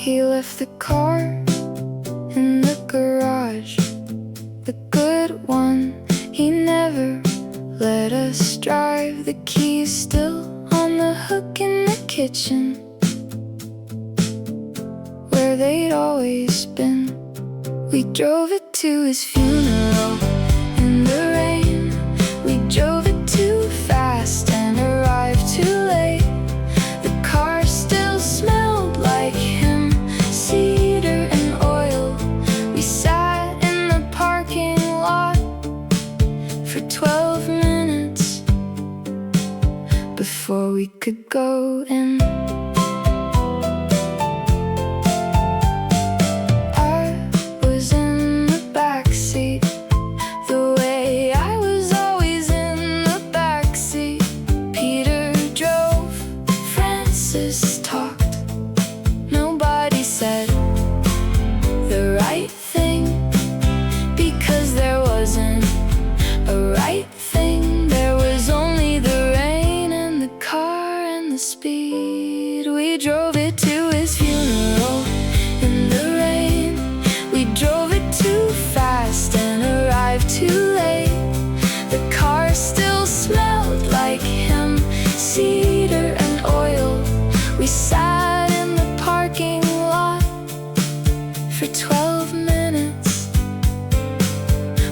He left the car in the garage, the good one. He never let us drive. The keys still on the hook in the kitchen, where they'd always been. We drove it to his funeral in the rain. We drove it too fast and arrived too late. The car still smelled like him, cedar and oil. We sat in the parking lot for 12 minutes before we could go in.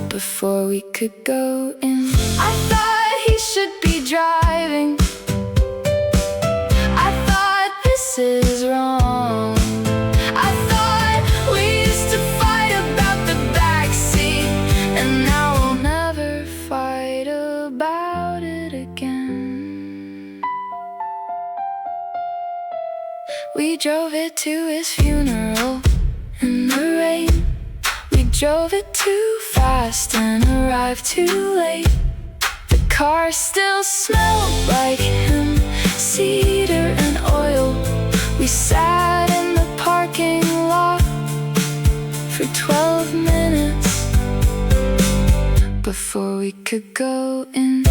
Before we could go in, I thought he should be driving. I thought this is wrong. I thought we used to fight about the backseat, and now we'll never fight about it again. We drove it to his funeral in the rain. We drove it too fast and arrived too late. The car still smelled like him, cedar and oil. We sat in the parking lot for 12 minutes before we could go in.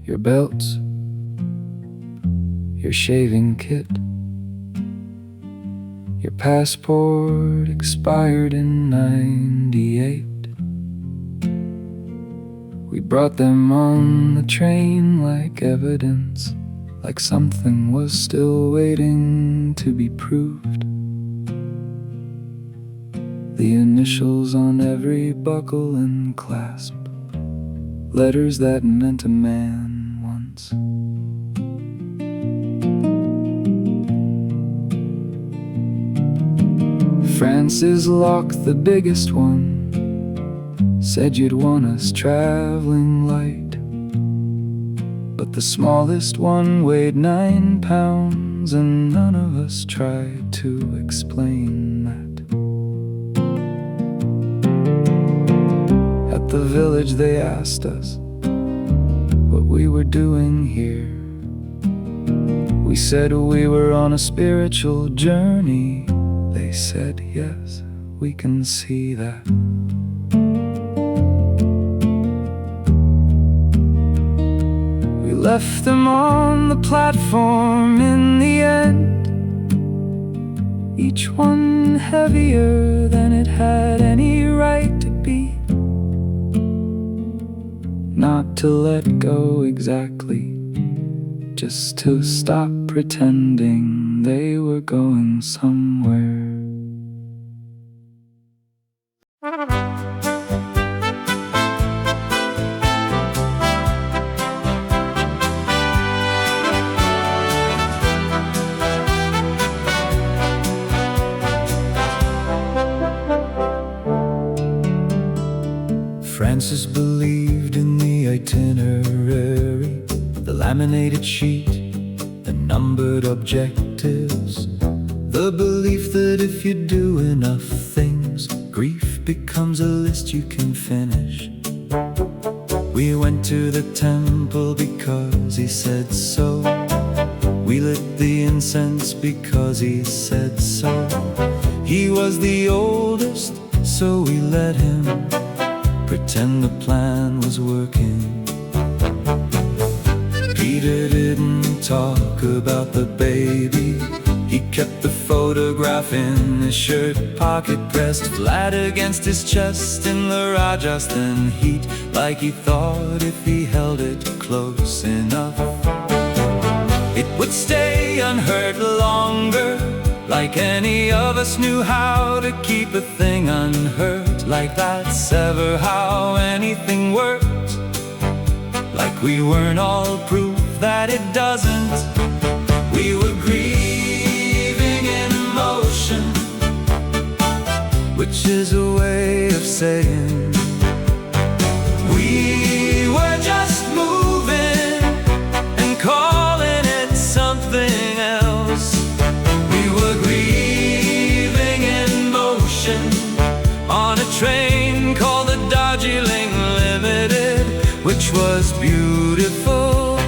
Your belts, your shaving kit, your passport expired in '98. We brought them on the train like evidence, like something was still waiting to be proved. The initials on every buckle and clasp, letters that meant a man once. Francis locked the biggest one, said you'd want us traveling light, but the smallest one weighed 9 pounds, and none of us tried to explain that. At the village they asked us what we were doing here. We said we were on a spiritual journey. They said, yes, we can see that. We left them on the platform in the end, each one heavier than it had any right to be. Not to let go exactly, just to stop pretending they were going somewhere. Francis believed in the itinerary, the laminated sheet, the numbered objectives, the belief that if you do enough things, grief becomes a list you can finish. We went to the temple because he said so. We lit the incense because he said so. He was the oldest, so we let him pretend the plan was working. Peter didn't talk about the baby. He kept the photograph in his shirt pocket, pressed flat against his chest in the Rajasthan heat, like he thought if he held it close enough, it would stay unhurt longer. Like any of us knew how to keep a thing unhurt. Like that's ever how anything worked. Like we weren't all proof that it doesn't. We were grieving in motion, which is a way of saying we were just moving and calling it something else. We were grieving in motion on a train called the Darjeeling Limited, which was beautiful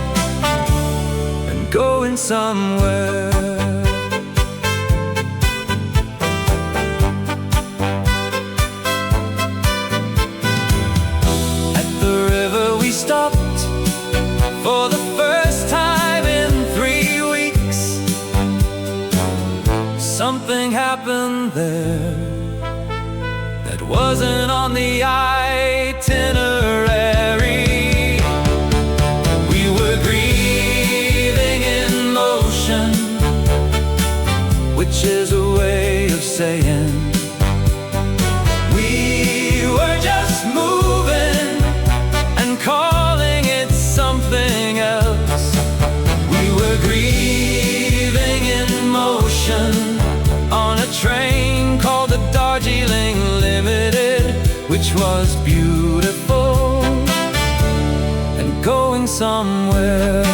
and going somewhere. At the river we stopped for the first time in 3 weeks. Something happened there that wasn't on the itinerary. We were grieving in motion, which is a way of saying we were just moving and calling it something else. We were grieving in motion on a train called the Darjeeling Limited, which was beautiful and going somewhere.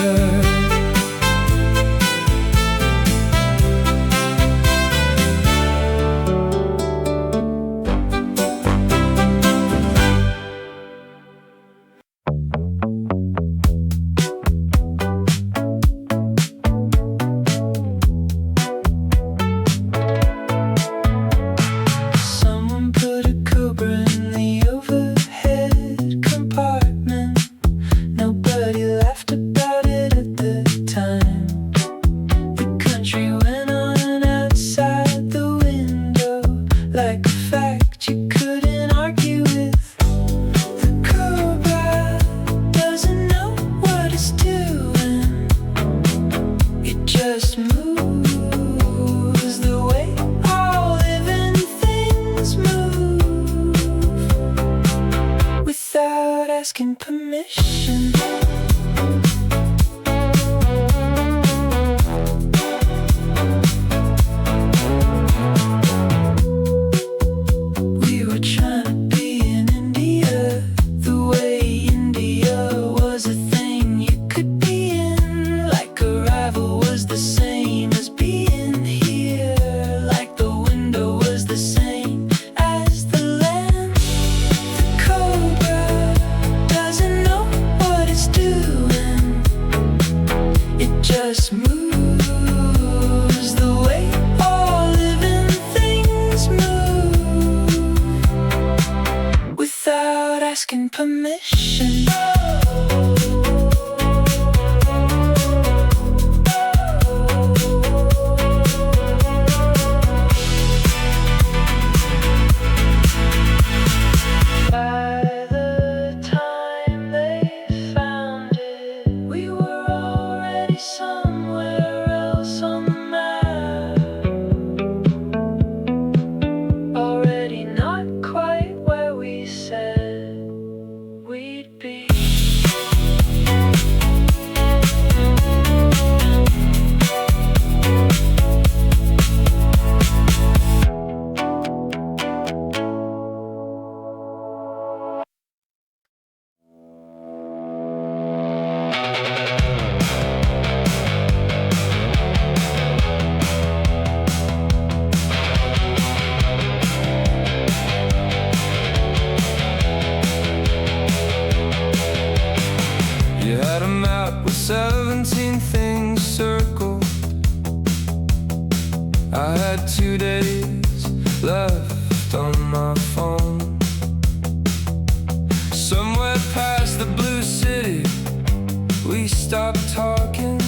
Someone put a cobra in the overhead compartment. Nobody laughed about it at the time. The country went on outside the window like a fact you couldn't argue with. The cobra doesn't know what it's doing. It just moves the way all living things move, without asking permission. We were trying to be in India, the way India was a thing you could be in. Like arrival was the same as being here. Like the window was the same as the land. The cobra doesn't know I had 2 days left on my phone. Somewhere past the blue city, we stopped talking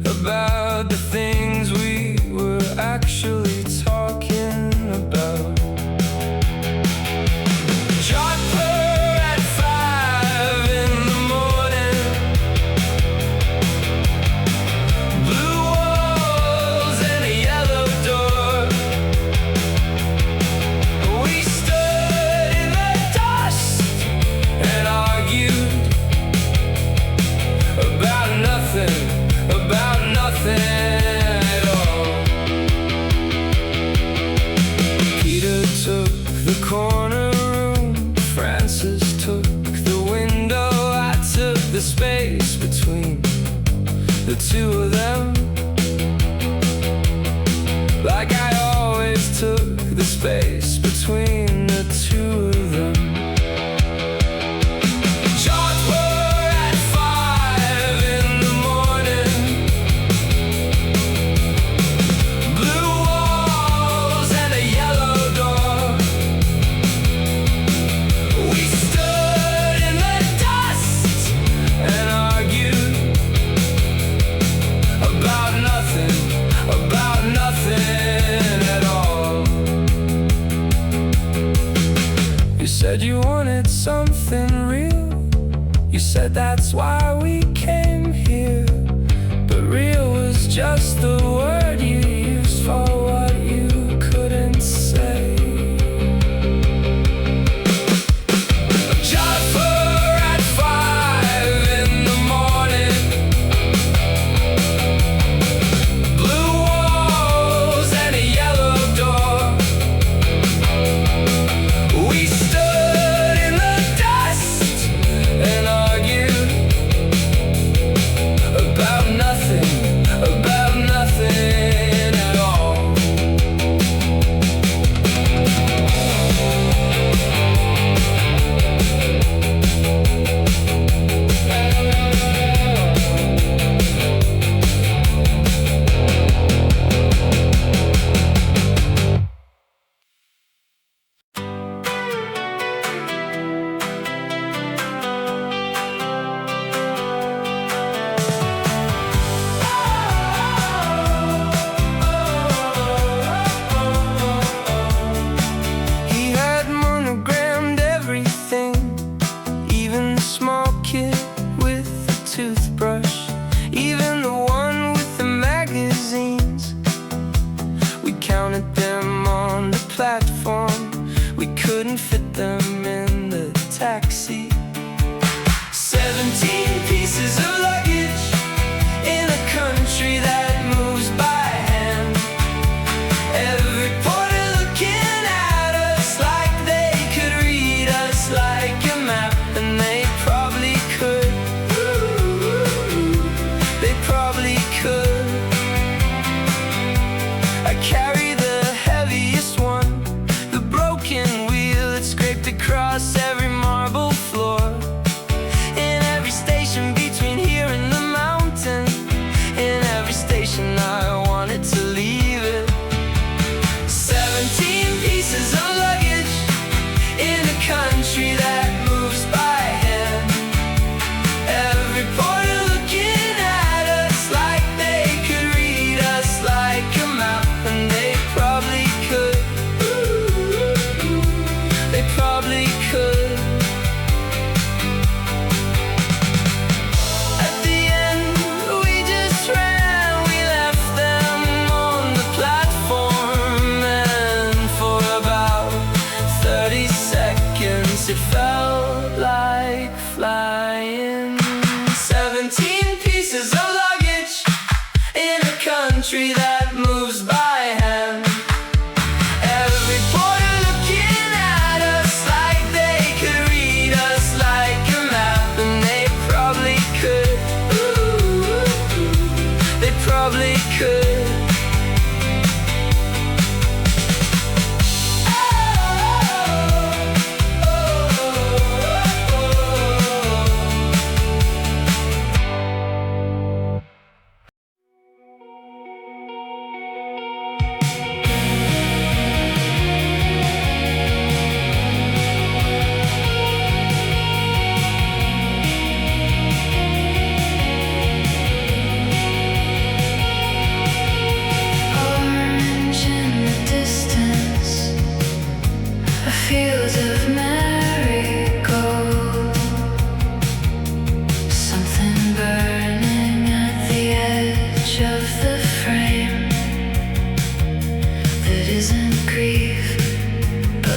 about the things we were actually talking about. Jodhpur at 5 in the morning, blue walls and a yellow door. We stood in the dust and argued about nothing at all. Peter took the corner room, Francis took the window, I took the space between the two of them, like I always took the space between the two of them. Said you wanted something real. You said that's why we came here. But real was just the word you used for what you couldn't say. Jodhpur at 5 in the morning, blue walls and a yellow door. We stood in the dust and argued about nothing at all. He had monogrammed everything, even the small kid with the toothbrush, even the one with the magazines. We counted them on the platform, we couldn't fit them in the taxi. 17 pieces of luggage in a country that moves by hand. Every porter looking at us like they could read us like a map, and they probably could. They probably could. I carry the heaviest one, the broken wheel that scraped across every marble floor. In every station between here and the mountain, in every station I wanted to leave it. 17 pieces of luggage in a country that moves by hand. Every porter looking at us like they could read us like a map, and they probably could. They probably could. At the end, we just ran, we left them on the platform, and for about 30 seconds it felt like flying. 17 pieces of luggage in a country that moves by hand. Every porter looking at us like they could read us like a map, and they probably could. They probably could.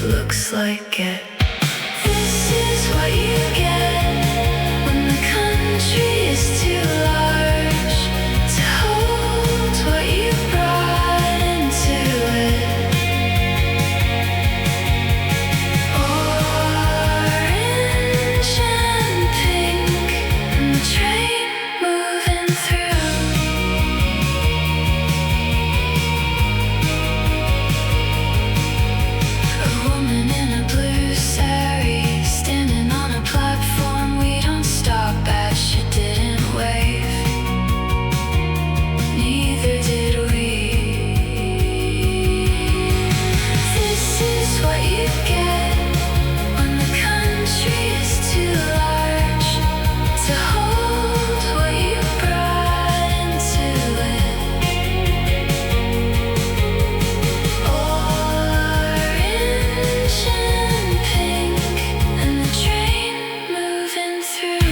it looks like it. This is what you get when the country is too large to hold what you brought into it. Orange and pink, and the train moving through. A woman in a blue sari, standing on a platform. We don't stop at, she didn't wave, neither did we. This is what you get when the country is too large to hold what you brought into it. Orange and pink, and the train moving through.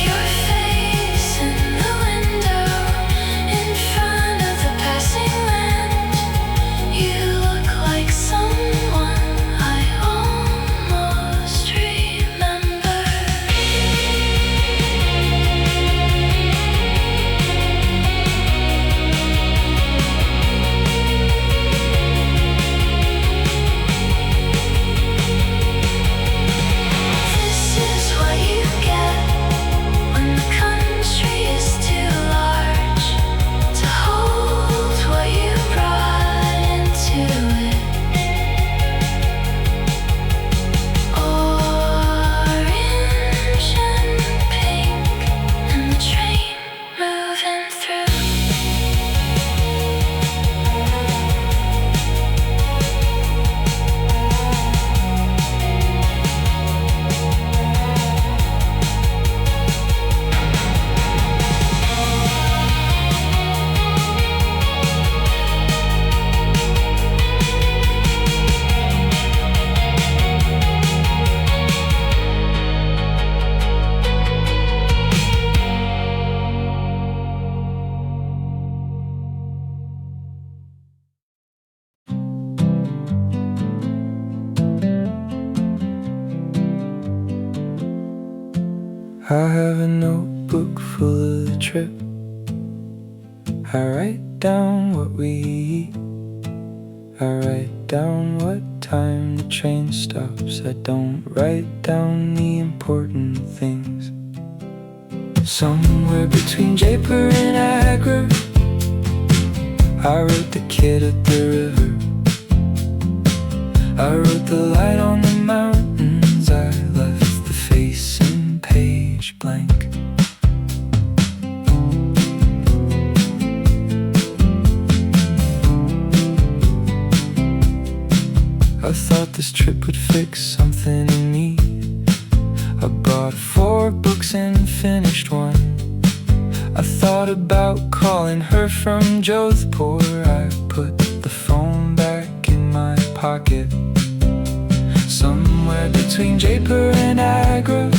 Your face in the window, in front of the passing land. You look like someone I almost remember. This is what you get when the country is too large to hold what you brought into it. Orange and pink, and the train moving through. I have a notebook full of the trip. I write down what we eat. I write down what time the train stops. I don't write down the important things. Somewhere between Jaipur and Agra, I wrote the kid at the river. I wrote the light on the mountains. I left the facing page blank. I thought this trip would fix something in me. I bought 4 books and finished one. I thought about calling her from Jodhpur. I put the phone back in my pocket. Somewhere between Jaipur and Agra,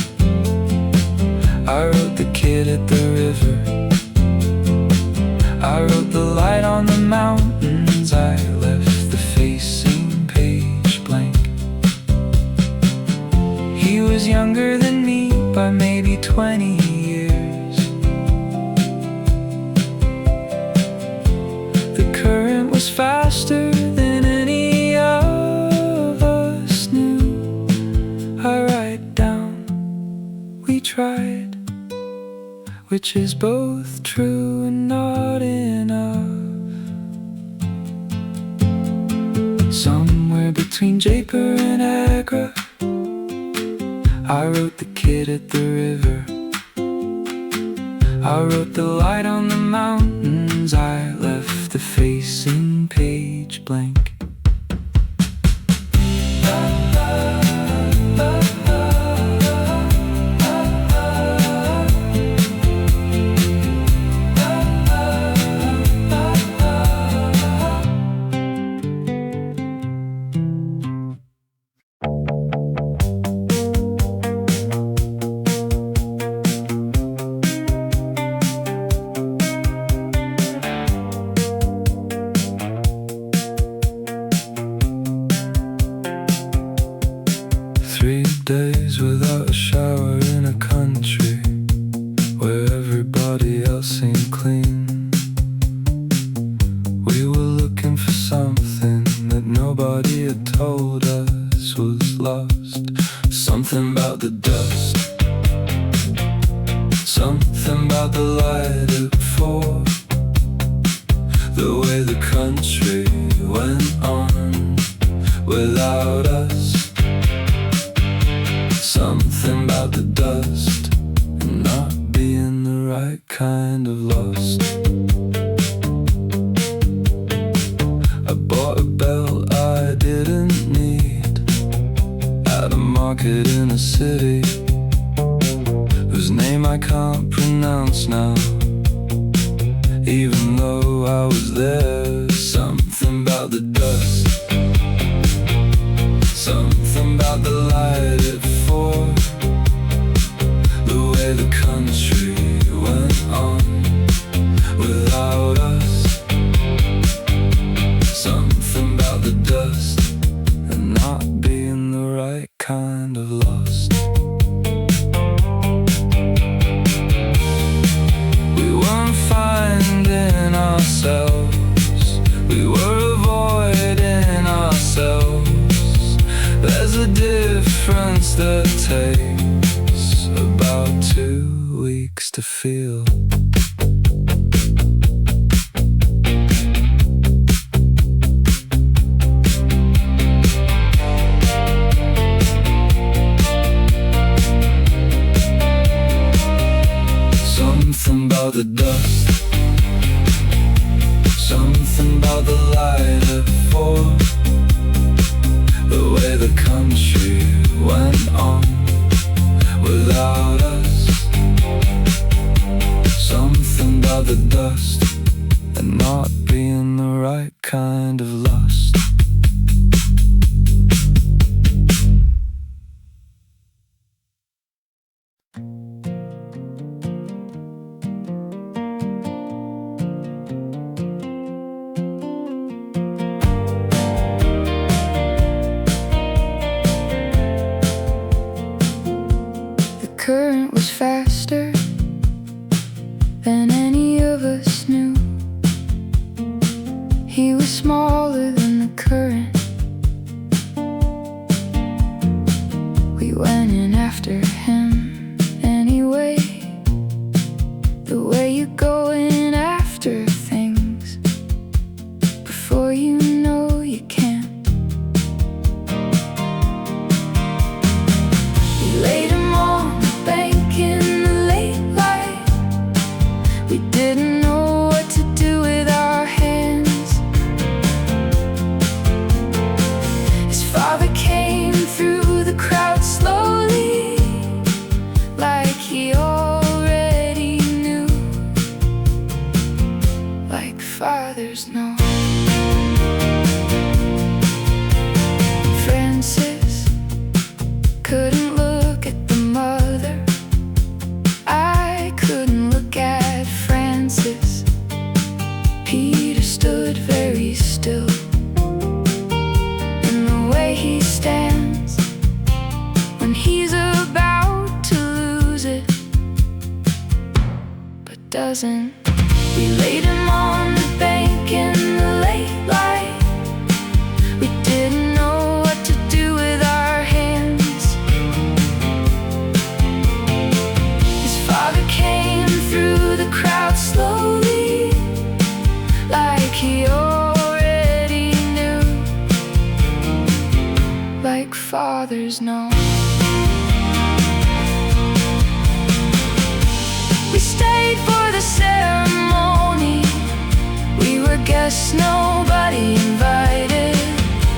I wrote the kid at the river. I wrote the light on the mountains. I left the facing page blank. He was younger than me by maybe 20 years. The current was faster than any of us knew. I write down, we tried, which is both true and not enough. Somewhere between Jaipur and Agra, I wrote the kid at the river. I wrote the light on the mountains. I left the facing page blank. days without a shower in a country where everybody else seemed clean. We were looking for something that nobody had told us was lost. Something about the dust, something about the light at 4, the way the country went on without us. Something about the dust and not being the right kind of lost. I bought a belt I didn't need at a market in a city whose name I can't pronounce now, even though I was there. Something about the dust, something about the light at 4, the way the country went on without us. Something about the dust and not being the right kind of lost. We weren't finding ourselves, we were avoiding ourselves. There's a difference that takes about 2 weeks to feel. Something about the dust, something about the light at 4, the way the country went on without us. Something about the dust and not being the right kind of lust. The current was faster than any of us knew. He was smaller than the current. We went in after him anyway, the way you go in after things before you know you can't. We laid him on the bank in the late light. We didn't know what to do with our hands. His father came through the crowd slowly, like he already knew, like fathers know. Francis couldn't look at the mother. I couldn't look at Francis. Peter stood very still, and the way he stands when he's about to lose it, but doesn't. We laid him on the bank in the late light. We didn't know what to do with our hands. His father came through the crowd slowly, like he already knew, like fathers know. We stayed for the ceremony. We were guests nobody invited,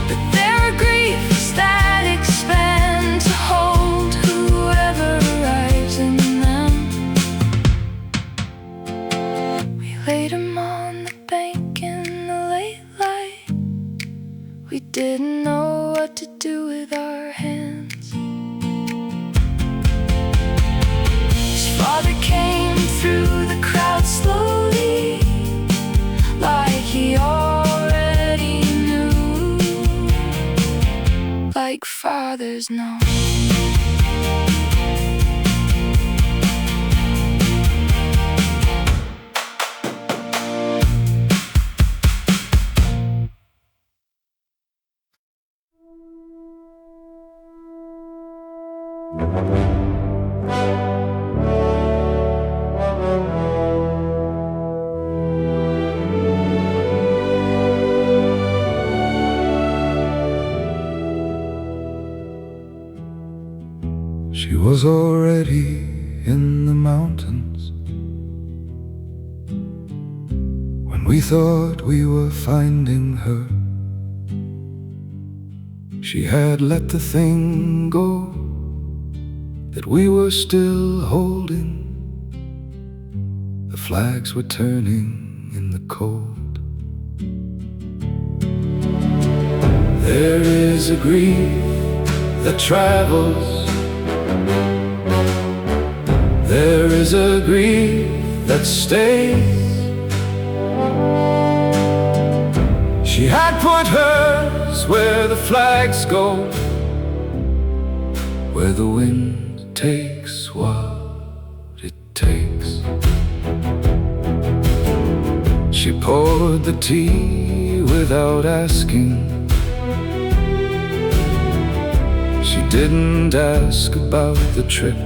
but there are griefs that expand to hold whoever arrives in them. We laid him on the bank in the late light. We didn't know what to do with our hands. His father came through the crowd slowly, like he already knew, like fathers know. She was already in the mountains when we thought we were finding her. She had let the thing go that we were still holding. The flags were turning in the cold. There is a grief that travels. There is a grief that stays. She had put hers where the flags go, where the wind takes what it takes. She poured the tea without asking. She didn't ask about the trip.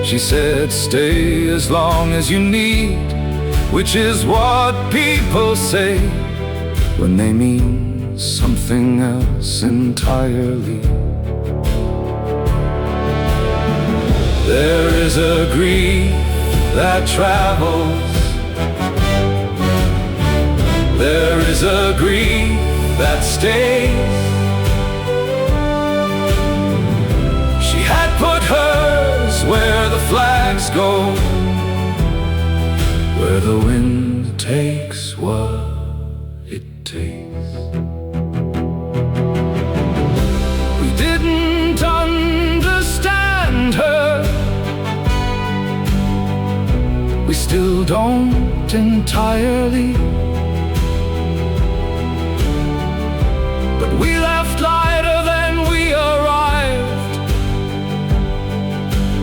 She said, stay as long as you need, which is what people say when they mean something else entirely. There is a grief that travels. There is a grief that stays. She had put hers where the flags go, where the wind takes what it takes. We didn't understand her. We still don't entirely. But we left lighter than we arrived,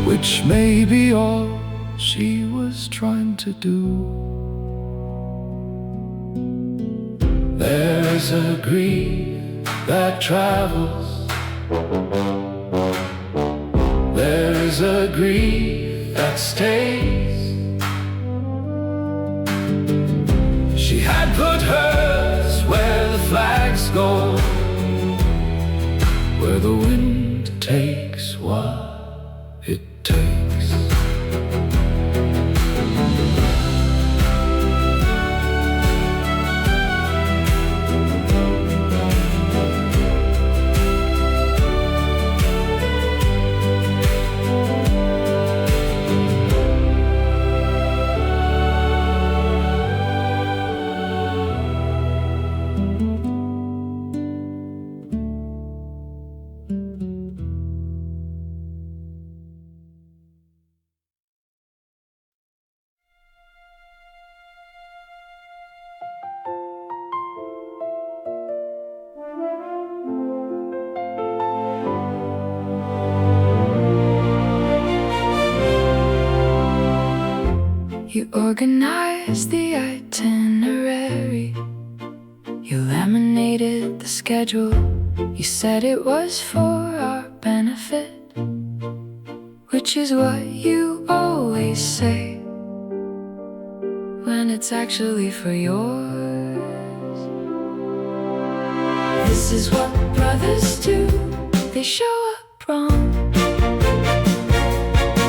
which may be all she was trying to do. There's a grief that travels. There's a grief that stays. She had put hers where the flags go, where the wind takes what it takes. You organized the itinerary. You laminated the schedule. You said it was for our benefit, which is what you always say when it's actually for yours. This is what brothers do. They show up wrong.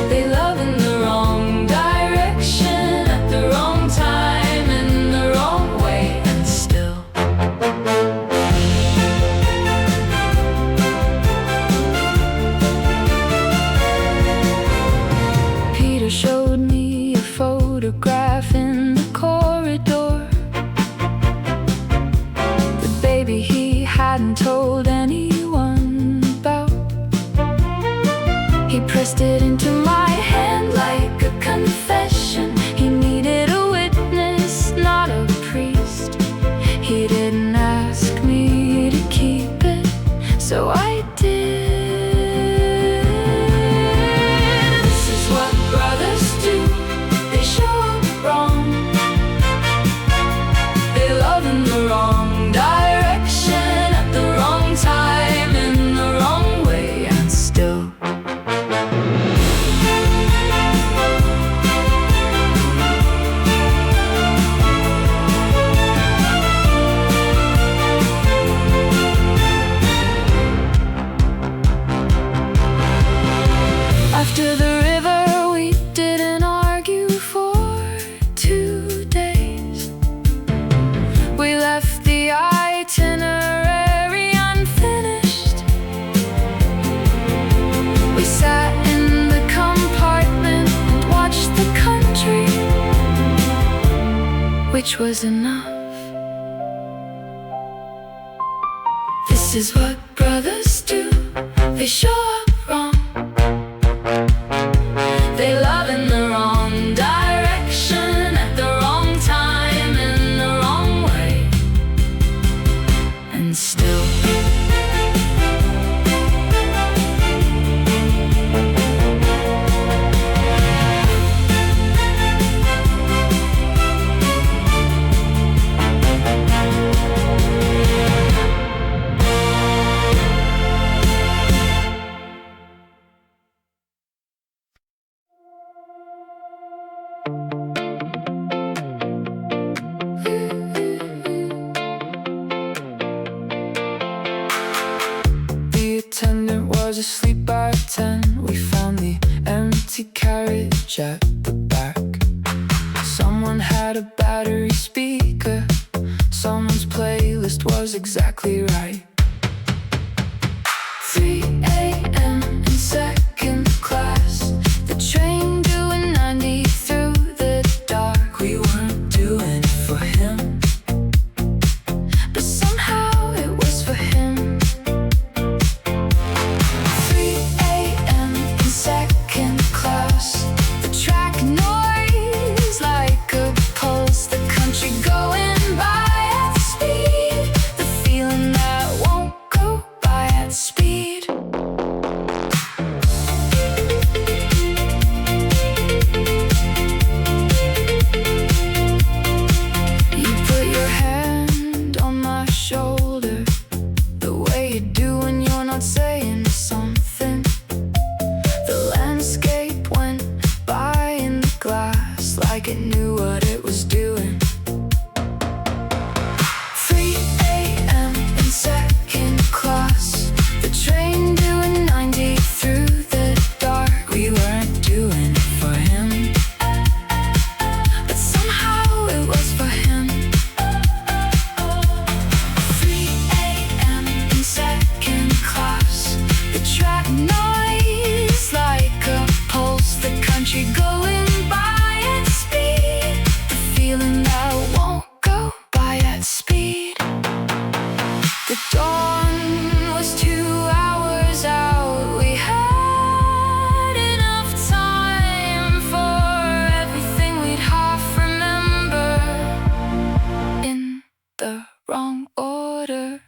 They love in the wrong direction at the wrong time in the wrong way, and still Peter showed me a photograph in the corridor. The baby he hadn't told anyone about. He pressed it into my hand like a confession. He needed a witness, not a priest. He didn't ask me to keep it, so I did. This is what brothers do. They show up wrong. They love in the wrong direction at the wrong time in the wrong way, and still which was enough. This is what brothers do. They show up wrong. They love in the wrong direction, at the wrong time, in the wrong way. And still was asleep by 10. We found the empty carriage at the back. Someone had a battery speaker. Someone's playlist was exactly right. 3 a.m. in second class. The train doing 90 through the dark. We weren't doing it for him, but somehow it was for him. Like it knew what it was doing. 3 a.m. in second class. The train doing 90 through the dark. We weren't doing it for him, but somehow it was for him. 3 a.m. in second class. The track noise like a pulse. The country going by. Feeling that won't go by at speed. The dawn was 2 hours out. We had enough time for everything we'd half remember, in the wrong order.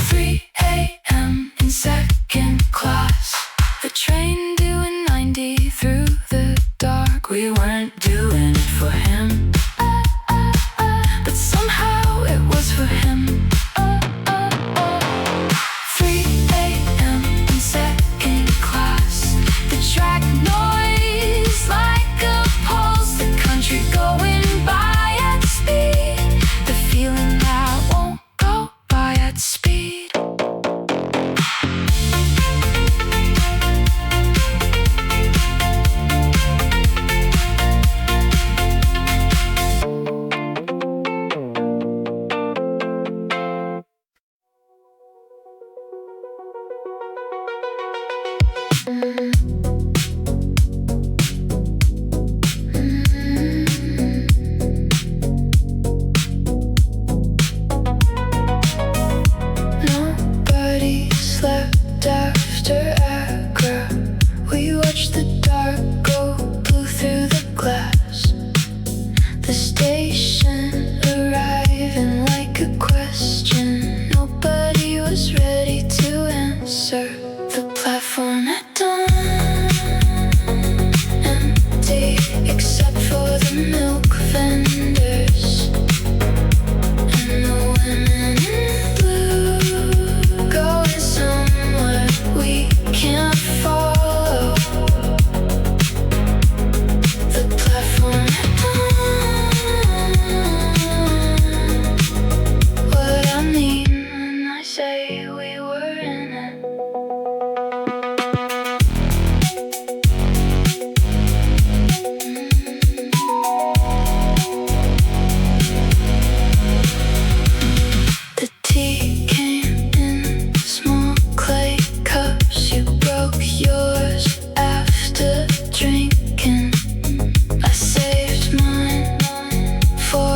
3 a.m. in second class. The train doing 90 through the dark. We weren't doing it for him, but somehow it was for him. 3 a.m. in second class. The track noise like a pulse. The country going by at speed. The feeling that won't go by at speed. Nobody slept after Accra. We watched the dark go blue through the glass. The station arriving like a question nobody was ready to answer. The platform at dawn, empty except for the milk vendors and the women in blue, going somewhere we can't follow. The platform at dawn, what I mean when I say we were in it. The tea came in small clay cups. You broke yours after drinking. I saved mine for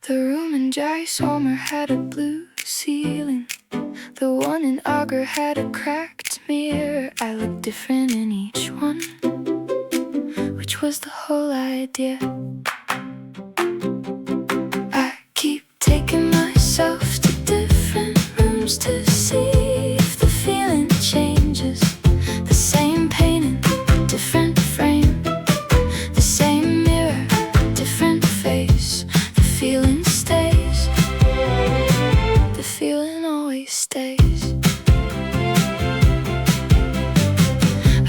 The room in Jerry's Homer had a blue ceiling. The one in Augur had a cracked mirror. I looked different in each one, which was the whole idea. I keep taking myself to different rooms to see if the feeling changes. The same painting, different frame. The same mirror, different face. The feeling stays. The feeling always stays.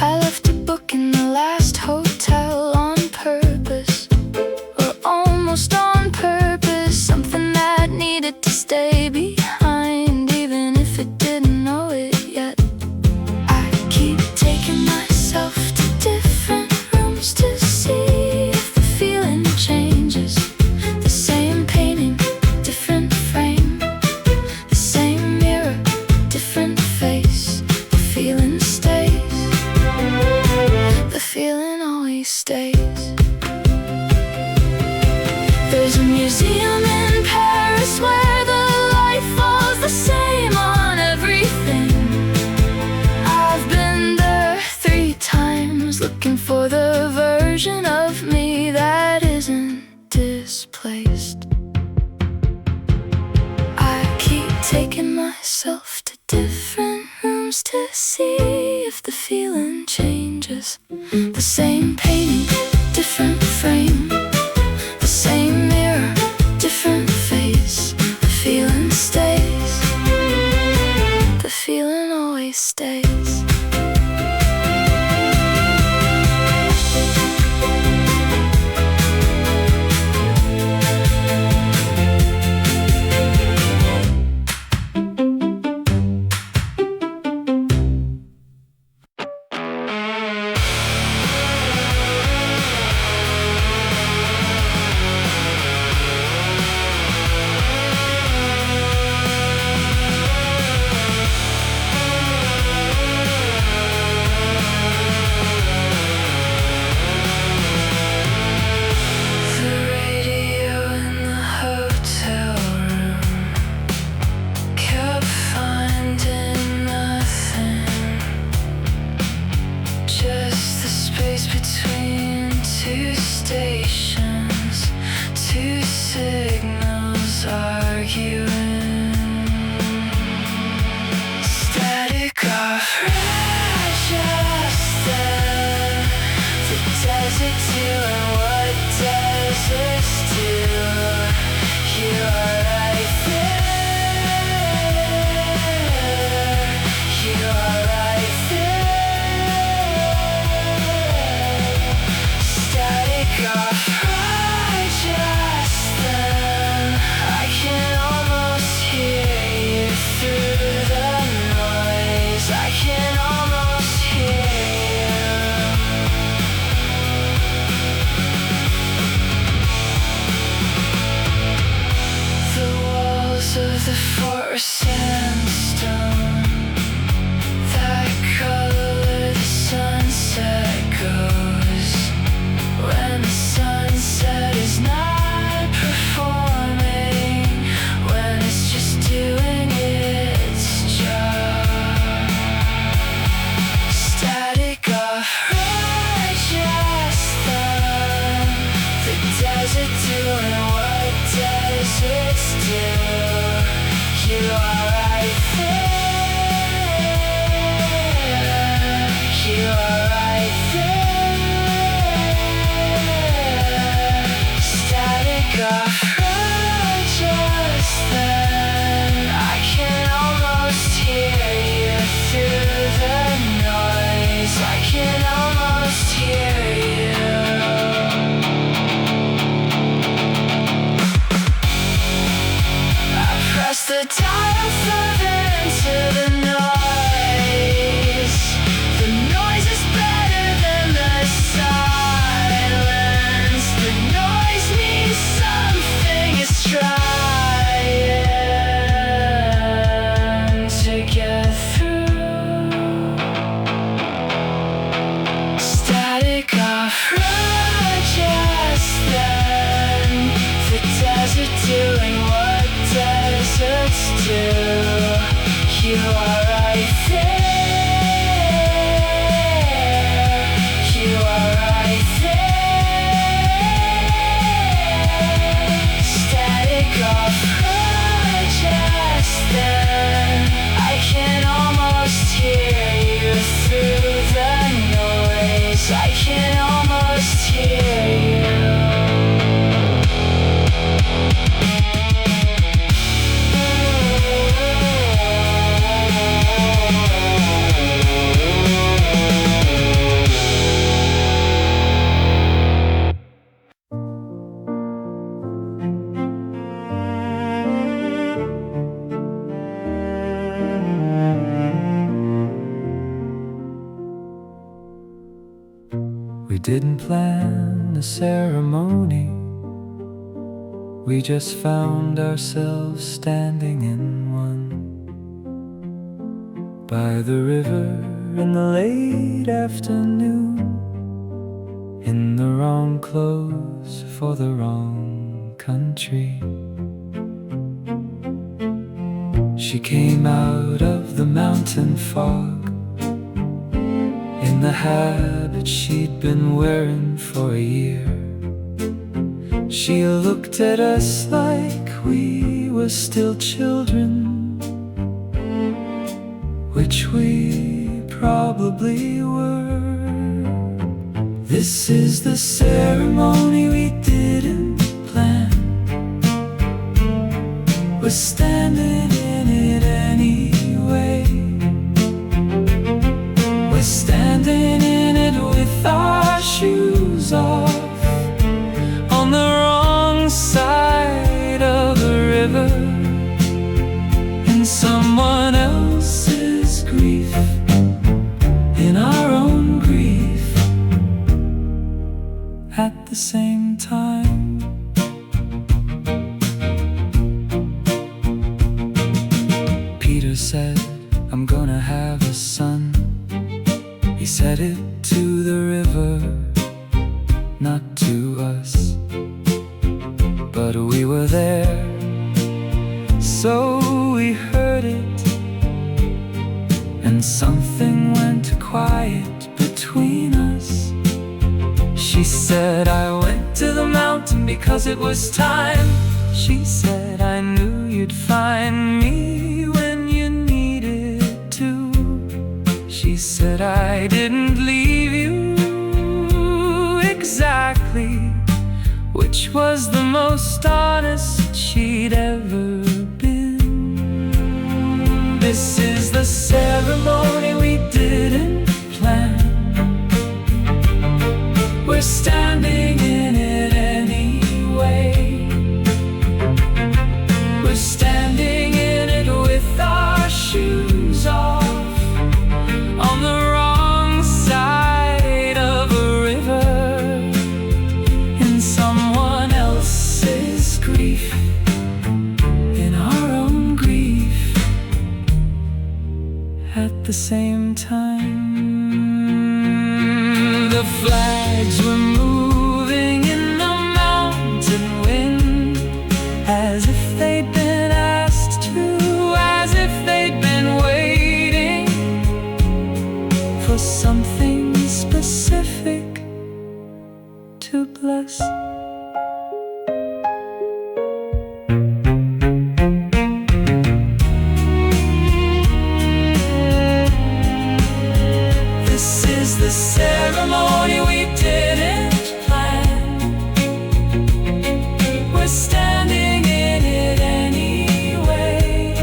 I left a book in the last hotel on purpose, or almost on purpose. Something that needed to stay behind, even if it didn't know it yet. I keep taking myself to different rooms to see if the feeling changes. The same painting, different frame. The same mirror, different face. The feeling stays. The feeling always stays. There's a museum in Paris where the light falls the same on everything. I've been there 3 times, looking for the version of me that isn't displaced. I keep taking myself to different rooms to see if the feeling changes. The same painting, different frame. The same mirror, different face. The feeling stays. The feeling always stays. The dial didn't plan a ceremony. We just found ourselves standing in one, by the river in the late afternoon, in the wrong clothes for the wrong country. She came out of the mountain fog in the habit she'd been wearing for a year. She looked at us like we were still children, which we probably were. This is the ceremony we didn't plan. We're standing in it anyway. We're standing in it with our shoes off, on the wrong side of the river, in someone else's grief, in our own grief, at the same time. Peter said, I'm gonna have a son. He said it to the river, not to us, but we were there, so we heard it, and something went quiet between us. She said, I went to the mountain because it was time. She said, I knew you'd find me when you needed to. She said, I didn't leave you exactly, which was the most honest she'd ever been. This is the ceremony we didn't plan. We're standing in it anyway. We're standing in it with our shoes off, on the wrong side of a river, in someone else's grief, in our own grief, at the same time. The flags were moving in the mountain wind, as if they'd been asked to, as if they'd been waiting for something specific to bless. This is the ceremony we didn't plan. We're standing in it anyway.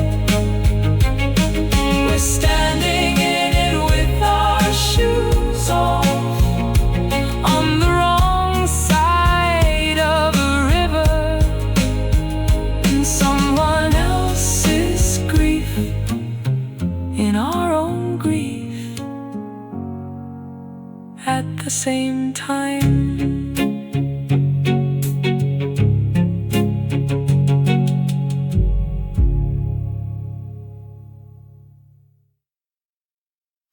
We're standing in it with our shoes off, on the wrong side of a river, in someone else's grief, in our own grief, at the same time.